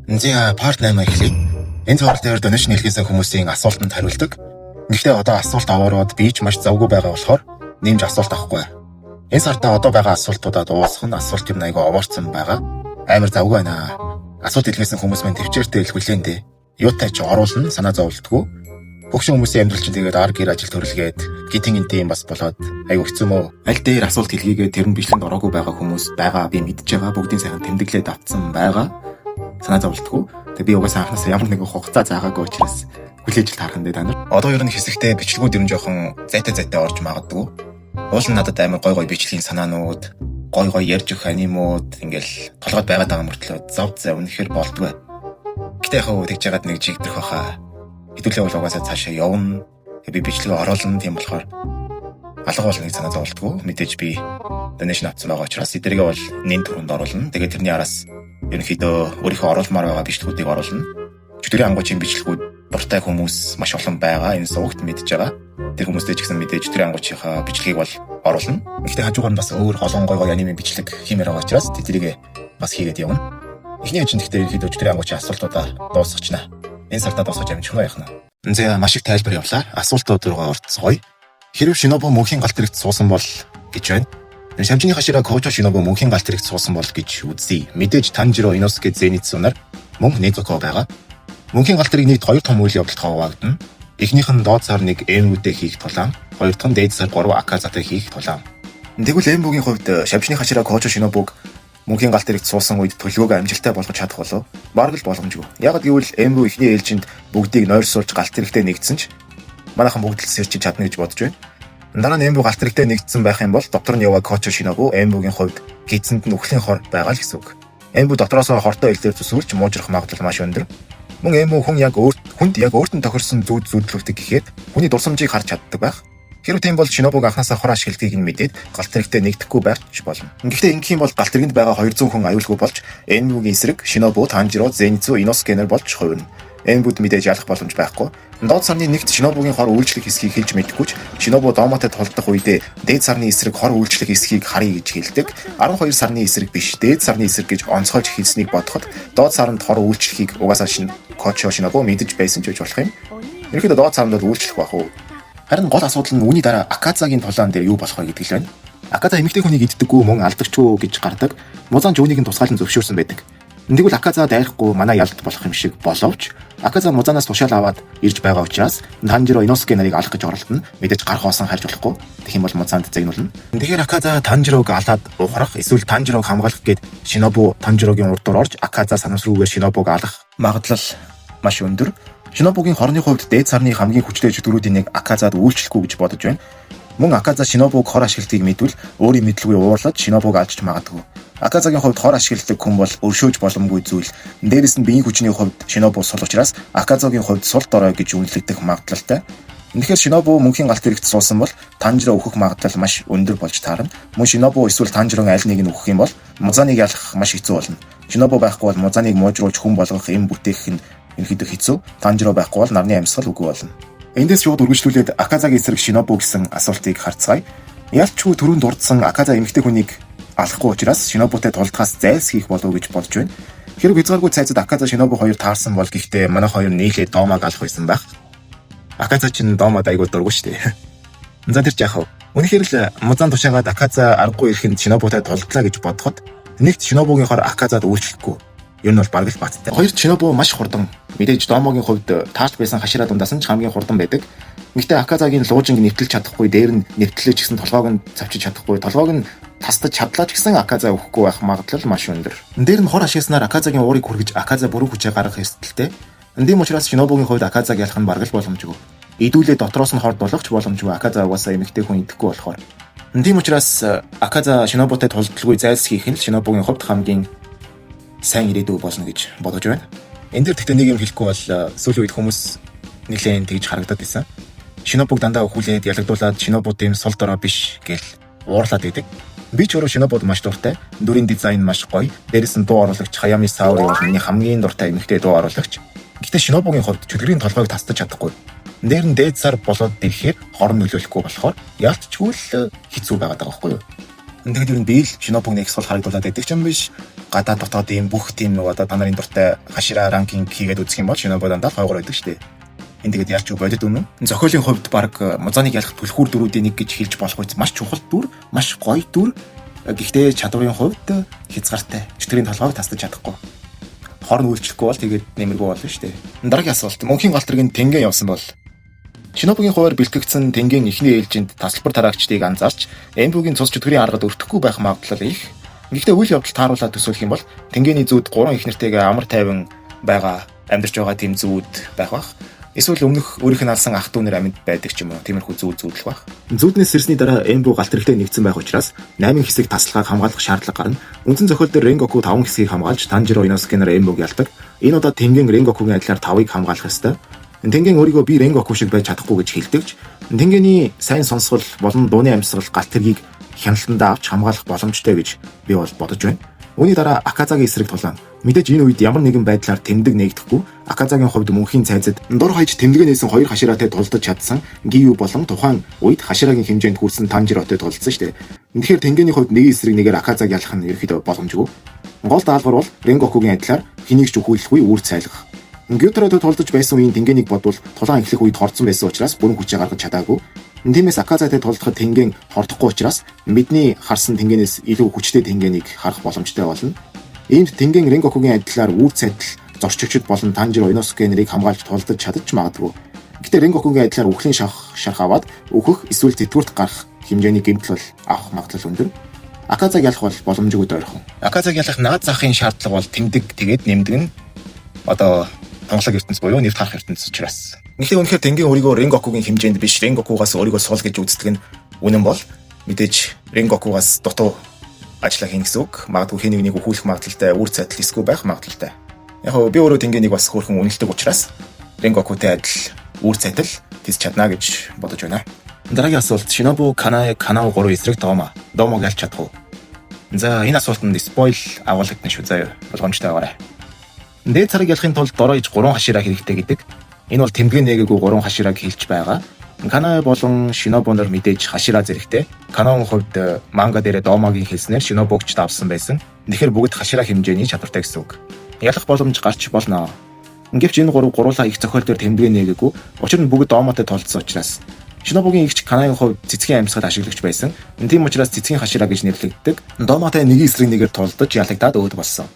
За part 8 эхлэе. Энэ цогцол дээр донешн хэлхээсэн хүмүүсийн асуултанд хариулдаг. Гэхдээ одоо асуулт аваарууд би ч маш завгүй байгаа болохоор нэмж асуулт авахгүй. Энэ сартаа одоо байгаа асуултуудаа дуусгах нь асуулт юм айгаа овоорцсон байгаа. Амар завгүй байна. Асуулт хэлхээсэн хүмүүс маань төвчээртэй хэлхүүлээндээ. Юутай ч оруулна санаа зовлтгүй. Хөгшин хүмүүсийн амьдрал чинь тэгээд ар гэр ажил төрөлгээд гитэн интэй юм бас болоод айгүй хэцүү мөө. Аль дээр асуулт хэлхийгээ тэр нь бичлэгэнд ороогүй байгаа хүмүүс байгаа би мэдж байгаа. Бүгдийн сайхан тэмдэглээд авцсан байгаа. Санаа зовлтгүй. Тэгээ би угаасаа анхнаасаа ямар нэгэн хугацаа заагаагүй учраас хүлээж л таархан дээ та нар. Одоо ер нь хэсэгтээ бичлэгүүд ер нь жоохон зайтай орж магадгүй. Уул нь надад амар гой бичлэгийн санаанууд, гой ярьж өгөх анимууд ингээл толгойд байгаад байгаа мөртлөө зов үнэхээр болдгоо. Гэтэ яхаа тэгж яагаад нэг жигдэрх баха. Хэдүүлээ бол угаасаа цаашаа явна. Би бичлэгээ оруулна тийм болохоор алга бол нэг санаа зовлтгүй. Мэдээж би донешн авсан байгаа учраас эдгээрээ бол нэн төрөнд оруулна. Тэгээд тэрний араас ерөнхийдөө өөрийнхөө оруулмаар байгаа бичлэгүүдийг оруулна. Чөтгөрийн ангуучийн бичлэгүүд дуртай хүмүүс маш олон байгаа. Энэ суугт мэдж байгаа. Тэр хүмүүстэй ч гэсэн мэдээж чөтгөрийн ангуучийнхаа бичлэгийг бол оруулна. Гэхдээ хажуугаар нь бас өөр олон гой аниме бичлэг хиймээр байгаа учраас тэднийг бас хийгээд явна. Эхний чинь гэхдээ ерөнхийдөө чөтгөрийн ангуучийн асуултуудаа дуусгачна. Энэ сартаа дуусгаж амжих нь яхна. За маш их тайлбар явлаа. Асуултууд руугаа орцгоё. Хэрвээ Шинобу мөнхийн галт хэрэгт суусан бол гэж байна. Шамжины хашира Кочо Шинобу мөнхийн галт хэрэгт суусан бол гэж үзье. Мэдээж Танжиро Иноске Зенитсу нар мөн Незуко байгаа. Мөнхийн галт хэрэг нийт 2 том үйл явдалд хаваагдана. Эхнийх нь доод сар 1 Эмбүдэ хийх тулаан, хоёр дахь нь дээд сар 3 Аказатай хийх тулаан. Тэгвэл Эмбүгийн хувьд Шамжины хашира Кочо Шинобуг мөнхийн галт хэрэгт суусан үед төлөвөөгөө амжилттай болгож чадах болов? Бараг л боломжгүй. Яг гэвэл Эмбү эхний ээлжинд бүгдийг нойрсуулж галт хэрэгтээ нэгдсэн ч манайхан бүгд л сэрчиж чадна гэж бодож байна. Дараа нь Эмбү галт хэрэгтээ нэгдсэн байх юм бол дотор нь яваа Кочо Шинобу Эмбүгийн хувьд гидсэнд нь үхлийн хор байгаа л гэсэн үг. Эмбү дотроосоо хортой илээр зүсүүлж муужрах магадлал маш өндөр. Мөн Эмбү хүн яг хүнд өөртөө тохирсон зүйдлүүлдэг гэхэд хүний дурсамжийг харж чаддаг байх. Хэрвээ тийм бол Шинобуг анхнаасаа хор ашигладгийг нь мэдээд галт хэрэгтээ нэгдэхгүй байрч болно. Гэхдээ ингэх юм бол галт хэрэгэнд байгаа 200 хүн аюулгүй болж Эмбүгийн эсрэг Шинобу, Танжиро, Зенитсу, Иноске нар болж хувирна. Эмбүд мэдээж ялах боломж байхгүй. Доод сарны нэгт Шинобугийн хор үйлчлэх хэсгийг хэлж мэддэггүй ч Шинобу Домотой толдох үедээ дээд сарны эсрэг хор үйлчлэх хэсгийг харъя гэж хэлдэг. 12 сарны эсрэг биш, дээд сарны эсрэг гэж онцгойж хэлснийг бодоход доод сарнд хор үйлчлэхийг угаасаа Кочо Шинобу мэдэж байсан ч гэж болох юм. Ерөнхийдөө доод сарнд бол үйлчлэх байх уу? Харин гол асуудал нь үүний дараа Аказагийн тулаан дээр юу болох вэ гэдэг л байна. Аказа эмэгтэй хүнийг иддэггүй мөн алдагчгүй гэж гардаг. Музан жүүнийг нь тусгаалan зөвшөөрсөн байдаг. Тэгвэл Аказа дайрахгүй манай ялд болох юм шиг боловч Аказа Музанаас тушаал аваад ирж байгаа учраас Танжиро Иноске нарыг алах гэж оролдоно. Мэдээж гар хоосон харж болохгүй. Тэгэх юм бол Музанд зэгнүүлнэ. Тэгэхээр Аказа Танжирог алаад ухрах эсвэл Танжирог хамгаалах гээд Шинобу Танжирогийн урд дор орж Аказа санамсруугаар Шинобуг алах магадлал маш өндөр. Шинобугийн хорны хувьд дээд сарны хамгийн хүчтэй чөтгөрүүдийн нэг Аказад үйлчлэхгүй гэж бодож байна. Мөн Аказа Шинобуг хор ашигладгийг мэдвэл өөрийн мэдлгүй уурлаж Шинобуг алж магадгүй. Аказагийн хувьд хор ашигладаг хүн бол өршөөж боломгүй зүйл. Дээрээс нь биеийн хүчний хувьд Шинобу сул учраас Аказагийн хувьд сул дорой гэж үнэлэгдэх магадлалтай. Тэгэхээр Шинобу мөнхийн галт хэрэгт суусан бол Танжиро өөхөх магадлал маш өндөр болж таарна. Мөн Шинобу эсвэл Танжирог аль нэг нь өөхөх юм бол Музаныг ялах маш хэцүү болно. Шинобу байхгүй бол Музаныг муужруулж хүн болгох эм бүтээх нь ерөнхийдөө хэцүү. Танжиро байхгүй бол нарны амьсгал үгүй болно. Эндээс шууд үргэлжлүүлээд Аказагийн эсрэг Шинобу гэсэн асуултыг харцгаая. Ялчгүй түрүүнд дурдсан Аказа эмэгтэй хүнийг алахгүй учраас Шинобутай тулдгаас зайлсхийх болов гэж бодож байна. Хэрэг хязгааргүй цайзад Аказа Шинобу хоёр таарсан бол гэхдээ манай хоёр нийлээд Домаг алах байсан байх. Аказа ч Домод айгуу дургу штэ. За тэр ч яах вэ? Үнэхээр л Музан тушаагаад Аказа аргагүй ирэхэд Шинобутай тулдлаа гэж бодоход нэгт Шинобугийн хор Аказад үйлчлэхгүй. Ер нь бол бараг л бацтай. Хоёр Шинобу маш хурдан. Мэдээж Домогийн хувьд таарч байсан хашираа дундаас нь ч хамгийн хурдан байдаг. Гэхдээ Аказагийн луужинг нэвтэлж чадахгүй, дээр нь нэвтлэж гэсэн толгойг нь цавчиж чадахгүй, толгойг нь тастаж чадлаа ч гэсэн Аказа өөхгүй байх магадлал маш өндөр. Дээр нь хор ашигласнаар Аказагийн уурыг хүргэж Аказа бүрэн хүчээ гаргах ёстой. Тийм учраас Шинобугийн хувьд Аказаг ялах нь бараг л боломжгүй. Идүүлээ дотроос нь хорд болгоч боломжгүй. Аказа угаасаа эмэгтэй хүн идэхгүй болохоор. Тийм учраас Аказа Шинобутай тулдалгүй зайлсхийх нь Шинобугийн хувьд хамгийн сайн ирээдүй болно гэж бодож байна. Энд дээр тэгтээ нэг юм хэлэхгүй бол сүүлийн үед хүмүүс нэлээд тэгж харагдаад байсан. Шинобуг дандаа өхүүлээд ялагдуулаад Шинобу тийм сул дорой биш гэл уурлаад байдаг. Би ч өөрөө Шинобуд маш дуртай. Дүрийн дизайн маш гоё. Дээрээс нь дуу оруулагч Хаями Саори бол миний хамгийн дуртай эмэгтэй дуу оруулагч. Гэхдээ Шинобугийн хувьд чөтгөрийн толгойг тастаж чадахгүй. Дээр нь дээд сар болоод ирэхээр хорн нөлөөлөхгүй болохоор ялтчгүй л хэцүү байгаад байгаа байхгүй юу? Тэгвэл би л Шинобуг нэг сул харагдуулаад байдаг ч юм биш. гадаад дотоод ийм бүх тийм нөгөө одоо та нарын дуртай хашира ранкинг хийгээд үзэх юм бол Shinobu дандаа 2 байдаг шүү дээ. Энд тэгээд ялч бодит үнэн. Зохиолын хувьд баг музоныг ялах түлхүүр дүрүүдийн нэг гэж хэлж болох үс маш чухал дүр, маш гоё дүр. Гэхдээ чадварын хувьд хязгаартай. Чөтгөрийн толгойг тасдаж чадахгүй. Хорн үйлчлэхгүй бол тэгээд нэмэргүй болно шүү дээ. Дараагийн асуулт. Мөнхийн галтрын тэнгэн явсан бол Shinobu-гийн хуваар бэлтгэгдсэн тэнгийн эхний ээлжинд тасалбар тараагчдыг анзаарч Эмбугийн цус чөтгөрийн аргад өртөхгүй байх магадлал их. Гэхдээ үйл явдал тааруулаад төсөөлөх юм бол тэнгэний зүүд 3 их нэртэйгээ амар тайван байгаа амьдарч байгаа тийм зүүд байх бах. Эсвэл өмнөх өөрийнх нь алсан ах トゥ нэр амьд байдаг ч юм уу. Тиймэрхүү зүүдлэх байх. Зүүднээс сэрсний дараа Эмбу галтралтай нэгдсэн байх учраас 8 хэсэг таслахыг хамгаалах шаардлага гарна. Үндсэн зохиол дээр Rengoku 5 хэсгийг хамгаалж Tanjiro Inosuke нар Эмбуг ялдаг. Энэ удаа тэнгийн Rengokугийн адилаар 5-ыг хамгаалах ёстой. Тэнгийн өөрийгөө би Rengoku шиг байж чадахгүй гэж хэлдэгч тэнгэний сайн сонсгол болон дууны амьсгал галт тэргийг хяналтандаа авч хамгаалах боломжтой гэж би бол бодож байна. Үүний дараа Аказагийн эсрэг тулаан. Мэдээж энэ үед ямар нэгэн байдлаар тэмдэг нээгдэхгүй. Аказагийн хувьд мөнхийн цайзад дор хаяж тэмдэгэ нээсэн 2 хашираатай тулдаж чадсан Гию болон тухайн үед хаширагийн хэмжээнд хүрсэн Танжиротой тулдсан шүү дээ. Тэгэхээр тэнгэний хувьд нэг эсрэг нэгээр Аказаг ялах нь ерөөхдөө боломжгүй. Гол даалгавар бол Rengokугийн адилаар хэнийг ч өхүүлэхгүй үрд сайлгах. Гютерөд тулдаж байсан үеийн тэнгэнийг бодвол тулаан эхлэх үед хорцсон байсан учраас бүрэн хүчээ гаргаж чадаагүй. Тиймээс Аказатай тулдахад тэнгэн хордохгүй учраас бидний харсан тэнгэнээс илүү хүчтэй тэнгэнийг харах боломжтой болно. Иймд тэнгэн Rengokугийн адилаар үрд сайдл зорчигчд болон Tanjiro Inosuke нарыг хамгаалж тулдаж чадчих магадгүй. Гэхдээ Rengokугийн адилаар үхлийн шарх аваад өөхөх эсвэл зэтгүүрт гарах хэмжээний гэмтэл бол авах магадлал өндөр. Аказаг ялах бол боломжгүй дойрхон. Аказаг ялах наад захын шаардлага бол тэмдэг тэгээд нэмдэг нь одоо тонглог ертөнц буюу нэр тарах ертөнц учраас. Гэхдээ үнэхээр тэнгийн өөрийгөө Rengokугийн хэмжээнд биш Rengokугаас өөрийгөө сул гэж үздэг нь үнэн бол мэдээж Rengokугаас дутуу ажиллах хин гэсэн үг. Магадгүй хин нэгнийг өхүүлэх магадлалтай үр цайтал эсгүй байх магадлалтай. Яг нь би өөрөө тэнгэнийг бас хөөрхөн үнэлдэг учраас Rengokутай адил үр цайтал тийс чадна гэж бодож байна. Дараагийн асуулт Shinobu Kanae Kanao 3 эсрэг Домог ялч чадах уу? За энэ асуултанд спойл агуулгадна шүү заяа. Болгоомжтой байгаарай. Дээд царыг ялахын тулд доройж 3 хашираа хэрэгтэй гэдэг. Энэ бол тэмдгэн нээгээгүй 3 хаширааг хэлж байгаа. Канаe болон Shinobu нар мэдээж хашираа зэрэгтэй. Канаогийн хувьд манга дээр Домогийн хэлснээр Shinobugч давсан байсан. Тэгэхээр бүгд хашираа хэмжээний чадвартай гэсэн үг. Ялах боломж гарч болно. Гэвч энэ гуруулаа их зохиол дээр тэмдгэн нээгээгүй. Учир нь бүгд Домотой толцсон учраас Shinobuгийн эгч Канаегийн хувьд цэцгийн амьсгал ашиглагч байсан. Тийм учраас цэцгийн хашираа гэж нэрлэгддэг. Домотой нэг эсрэг нэгээр толдож ялагдаад өөд болсон.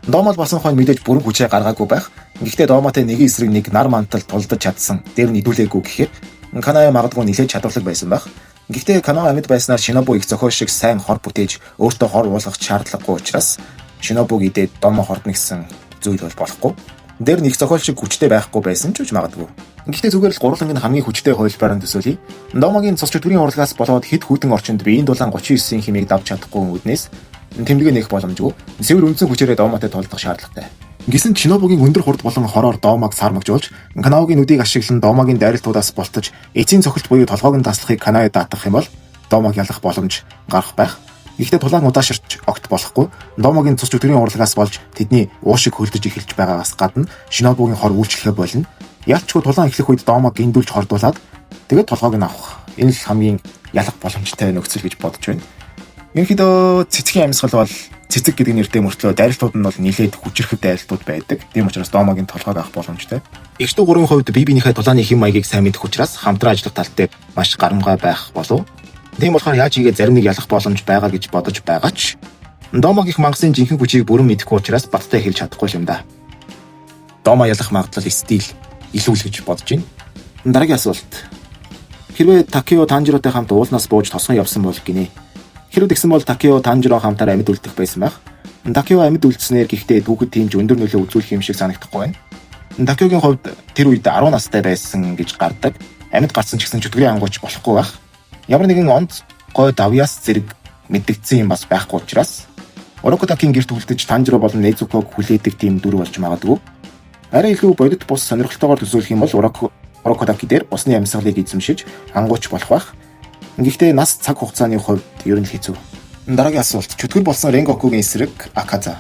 Домол болсон хойно мэдээж бүрэн хүчээ гаргаагүй байх. Гэхдээ Домотой нэг эсрэг нэг нар мантал тулдаж чадсан. Дээр нь идүүлээгүй гэхээр Канаe магадгүй нэлээд чадварлаг байсан байх. Гэхдээ Канаe амьд байснаар Shinobu их зохиол шиг сайн хор бүтээж өөртөө хор уулгах шаардлагагүй учраас Shinobu идээд Домо хордно гэсэн зүйл бол болохгүй. Дээр нь их зохиол шиг хүчтэй байхгүй байсан ч үгүй магадгүй. Гэхдээ зүгээр л гурвангийн хамгийн хүчтэй хувилбараар төсөөлье. Домогийн цус чөтгөрийн урлагаас болоод хэд хүйтэн орчинд биеийн дулаан 39-ийн хэмээг давж чадахгүй үүднээс тэмдэгэ нээх боломжгүй. Цэвэр үндсэн хүчээрээ Домотой толдох шаардлагатай. Гэсэн ч Shinobuгийн өндөр хурд болон хороор Домог сармагжуулж, Канаогийн нүдийг ашиглан Домогийн дайралтуудаас бултаж, эцсийн цохилт буюу толгойн таслахыг Канаe даатгах юм бол Домог ялах боломж гарах байх. Гэхдээ тулаан удааширч огт болохгүй. Домогийн цус чөтгөрийн урлагаас болж тэдний уушиг хөлдөж эхэлж байгаагаас гадна Shinobuгийн хор үйлчлэхээ болно. Ялчгүй тулаан эхлэх үед Домог гиндүүлж хордуулаад тэгээд толгойг нь авах. Энэ л хамгийн ялах боломжтой нөхцөл гэж бодож байна. Ерөнхийдөө цэцгийн амьсгал бол цэцэг гэдэг нэртэй мөртлөө дайралтууд нь бол нэлээд хүчирхэг дайралтууд байдаг. Тийм учраас Домогийн толгойг авах боломжтой. Эгчдүү гурван хувьд бие биенийхээ тулааны хэм маягийг сайн мэдэх учраас хамтран ажиллах тал дээр маш гарамгай байх болов. Тийм болохоор яаж хийгээд зарим нэг ялах боломж байгаа гэж бодож байгаа ч Домог их мангасын жинхэнэ хүчийг бүрэн мэдэхгүй учраас баттай хэлж чадахгүй юм да. Домо ялах магадлал стил илүү л гэж бодож байна. Дараагийн асуулт. Хэрвээ Такео Танжиротой хамт уулнаас бууж тосгон явсан бол гинэ. Хэрвээ тэгсэн бол Такео Танжиро хамтаар амьд үлдэх байсан байх. Такео амьд үлдснээр гэхдээ түүхэд тиймж өндөр нөлөө үзүүлэх юм шиг санагдахгүй байна. Такеогийн хувьд тэр үед 10 настай байсан гэж гардаг. Амьд гарсан ч гэсэн чөтгөрийн ангууч болохгүй байх. Ямар нэгэн онц гой давьяас зэрэг мэддэгдсэн юм бас байхгүй учраас Орокотакийн гэрт үлдэж Танжиро болон Незуког хүлээдэг тийм дүр болж магадгүй. Арай илүү бодит бус сонирхолтойгоор төсөөлөх юм бол Орокотаки дээр усны амьсгалыг эзэмшиж ангууч болох байх. Гэхдээ нас цаг хугацааны хувьд ер нь хэцүү. Дараагийн асуулт. Чөтгөр болсон Rengokугийн эсрэг Аказа.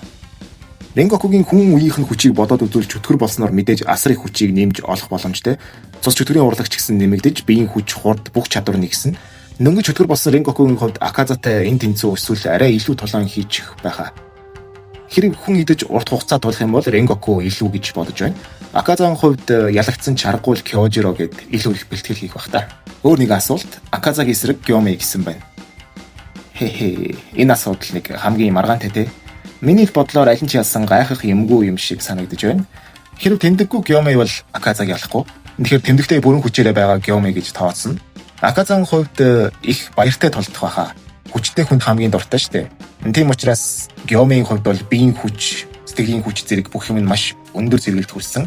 Rengokугийн хүн үеийнхэн хүчийг бодоод үзвэл чөтгөр болсноор мэдээж асар их хүчийг нэмж олох боломжтой. Цус чөтгөрийн урлагч гэсэн нэмэгдэж биеийн хүч, хурд, бүх чадвар нэгсэн. Нөнгө чөтгөр болсон Rengokугийн хувьд Аказатай энэ тэнцүү эсвэл арай илүү тулаан хийчих байхаа. Хэрэг хүн идэж урт хугацаа тулах юм бол Rengoku илүү гэж бодож байна. Аказагийн хувьд ялагдсан чаргагүй Kyojiro гэд илүү их бэлтгэл хийх бах та. Өөр нэг асуулт Аказагийн эсрэг Gyomei гэсэн байна. Энэ асуудал нэг хамгийн маргаантай те. Миний бодлоор аль нь ч ялсан гайхах юмгүй юм шиг санагдаж байна. Хэрэг тэмдэггүй Gyomei бол Аказаг ялахгүй. Тэгэхээр тэмдэгтэй бүрэн хүчээрээ байгаа Gyomei гэж тооцно. Аказагийн хувьд их баяртай толдох байхаа. Хүчтэй хүнд хамгийн дуртай шүү дээ. Тийм учраас Gyomei-ийн хувьд бол биеийн хүч, сэтгэлийн хүч зэрэг бүх юм нь маш өндөр зэрэгэлд хүрсэн.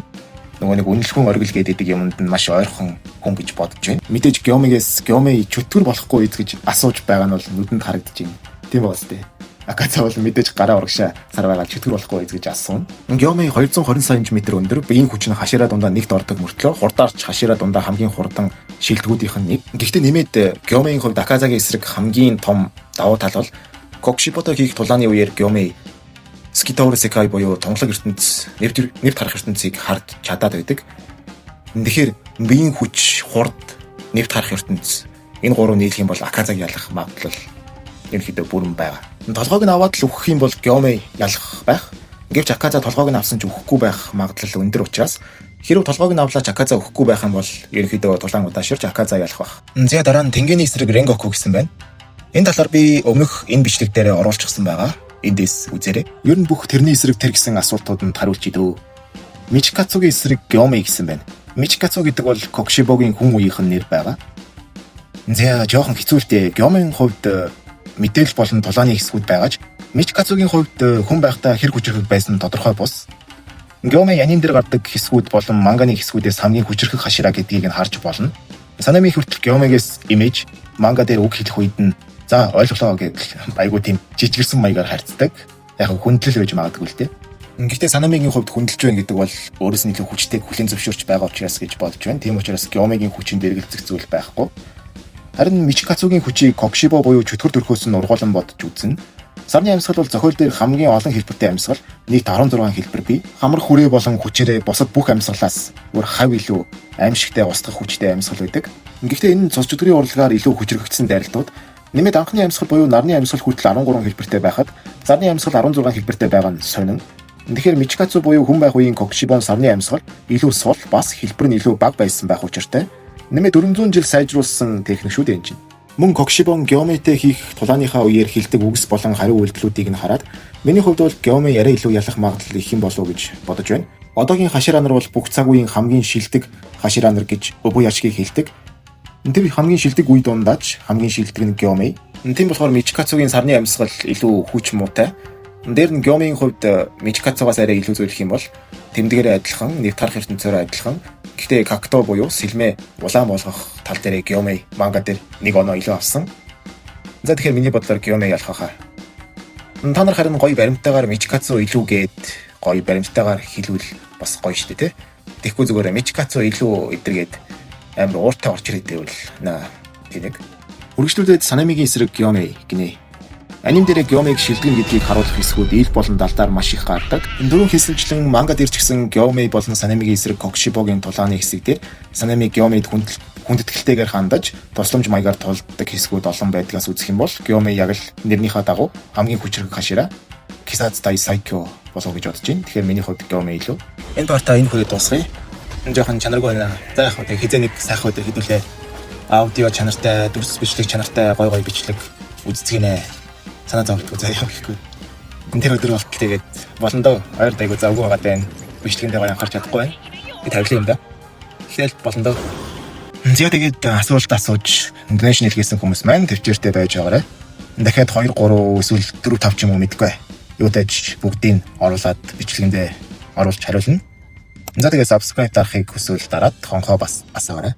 Нөгөө нэг үнэлэхүүн оргил гэдэг юмд нь маш ойрхон хүн гэж бодож байна. Мэдээж Gyomei чөтгөр болохгүй эз гэж асууж байгаа нь бол нүдэнд харагдаж байна. Тийм ба үстэй. Аказа бол мэдээж гараа урагшаа сар байгаа чөтгөр болохгүй эз гэж асууна. Gyomei 220 см өндөр, биеийн хүч нь хашираа дундаа нэгт ордог мөртлөө хурдаарч хашираа дундаа хамгийн хурдан шилдэгүүдийнх нь нэг. Гэхдээ нэмээд Gyomei-ийн хувьд Аказагийн эсрэг хамгийн том давуу тал бол Kokushiboto хийх тулааны үеэр Gyomei Skitoru Sekai буюу тунгалаг ертөнц нэр тарах ертөнцийг харж чадаад байдаг. Тэгэхээр биеийн хүч, хурд, нэр тарах ертөнц энэ гурав нийлэх юм бол Аказаг ялах магадлал ерөнхийдөө бүрэн байгаа. Толгойг нь аваад л өгөх юм бол Gyomei ялах байх. Гэвч Аказа толгойг нь авсан ч өгөхгүй байх магадлал өндөр учраас хэрв толгойг нь авлаач Аказа өгөхгүй байх юм бол ерөнхийдөө тулаан удааширч Аказа ялах байх. За дараа нь Tengen-ийн эсрэг Rengoku гэсэн байна. Энэ талаар би өмнөх энэ бичлэг дээр оруулчихсан байгаа. Эндээс үзээрэй. Ер нь бүх тэрний эсрэг тэр гэсэн асуултууданд хариулж идөө. Michikatsuгийн эсрэг Gyomei гэсэн байна. Michikatsu гэдэг бол Kokushiboгийн хүн үеийнх нь нэр байгаа. За жоохон хэцүүлтэй. Gyomei-ийн хувьд мэдээлэл болон тулааны хэсгүүд байгаач Michikatsuгийн хувьд хүн байхдаа хэр хүчрхэг байсан тодорхой бус. Gyomei аним дээр гардаг хэсгүүд болон манганы хэсгүүдээс хамгийн хүчрхэг хашираа гэдгийг нь харж болно. Санами хүртэл Gyomei-гээс имиж манга дээр үг хэлэх үед нь за ойлголоо гэж айгуу тийм жижигэрсэн маягаар харьцдаг. Яг хүндлэл байж магадгүй л дээ. Гэхдээ Санамигийн хувьд хүндэлж байна гэдэг бол өөрөөс нь илүү хүчтэйг хүлэн зөвшөөрч байгаа учраас гэж бодож байна. Тийм учраас Gyomei-гийн хүчин дэргэлзэх зүйл байхгүй. Харин Michikatsuгийн хүчийг Kokushibo буюу чөтгөр төрхөөс нь ургуулan бодож үзнэ. Сарны амьсгал бол зохиол дээр хамгийн олон хэлбэртэй амьсгал, нийт 16 хэлбэр бий. Хамар хүрээ болон хүчээрээ бусад бүх амьсгалаас өөр хав илүү аимшигтай устгах хүчтэй амьсгал байдаг. Гэхдээ энэ цус чөтгөрийн урлагаар илүү хүчрэгдсэн дайралтууд нэмээд анхны амьсгал буюу нарны амьсгал хүртэл 13 хэлбэртэй байхад сарны амьсгал 16 хэлбэртэй байгаа нь сонин. Тэгэхээр Michikatsu буюу хүн байх үеийн Kokushibo сарны амьсгал илүү сул бас хэлбэр нь илүү бага байсан байх учиртай. Нэмээд 400 жил сайжруулсан техник шүү дээ энэ чинь. Мөн Kokushibo Gyomei-тэй хийх тулааныхаа үеэр хэлдэг үгс болон хариу үйлдэлүүдийг нь хараад миний хувьд бол Gyomei арай илүү ялах магадлал их юм болов уу гэж бодож байна. Одоогийн хашираа нар бол бүх цаг үеийн хамгийн шилдэг хашираа нар гэж Obuyashiki хэлдэг. Тэр хамгийн шилдэг үе дундаач хамгийн шилдэг нь Gyomei. Тийм болохоор Michikatsuгийн сарны амьсгал илүү хүч муутай. Дээр нь Gyomei-ийн хувьд Michikatsuгаас арай илүү зөвлөх юм бол тэмдгээрээ адилхан, нэр тарах ертөнцөөр адилхан. Гэхдээ Kakuto буюу сэлмээ улаан болгох тал дээр Gyomei манга дээр нэг оноо илүү авсан. За тэгэхээр миний бодлоор Gyomei ялах хаа. Та нар харин гоё баримтайгаар Michikatsu илүүгээд гоё баримтайгаар хэлвэл бас гоё шүү дээ, тэ. Тэгэхгүй зүгээр Michikatsu илүү эдэргээд амар ууртай орч ирээдээ бол тэнэг. Үргэлжлүүлээд Sanamiгийн эсрэг Gyomei гинэ. Аним дээр Gyomei-г шилдэгнэ гэдгийг харуулах хэсгүүд ил болон далдаар маш их гардаг. Энэ дөрвөн хэсэгчлэн манга дээр ч гэсэн Gyomei болон Sanamiгийн эсрэг Kokushiboгийн тулааны хэсэг дээр Sanami Gyomei-д хүндэтгэлтэйгээр хандаж тусламж маягаар тулдаг хэсгүүд олон байдгаас үзэх юм бол Gyomei яг л нэрнийхээ дагуу хамгийн хүчрэг хашираа Kisatsudai Saikyo болов гэж бодож байна. Тэгэхээр миний хувьд Gyomei илүү. Энэ партаа энэ хүрээ дуусгая. Энэ жоохон чанаргүй байна. За яг хөө хизээ нэг сайхан өдөр хэдүүлээ. Аудио чанартай, дүрс бичлэг чанартай гой бичлэг үзцгийнэ. Санаа зовлтгүй заяа гэхгүй. Тэр өдөр болтол тэгээд болно доо. Ойр дайгуу завгүй байгаа даа. Бичлэгэндээ гоё анхаарч чадахгүй байна. Би тавилаа юм да. Ихтэл болно доо. Зя тэгээд асуулт асууж интернэшнл хийсэн хүмүүс маань төвчээртэй байж байгаарай. Дахиад 2 3 эсвэл 4 5 ч юм уу мэдгүй. Юу дэж бүгдийг оруулаад бичлэгэндээ оруулж хариулна. За тэгээд subscribe дарахыг хүсвэл дараад хонхоо бас асаарай.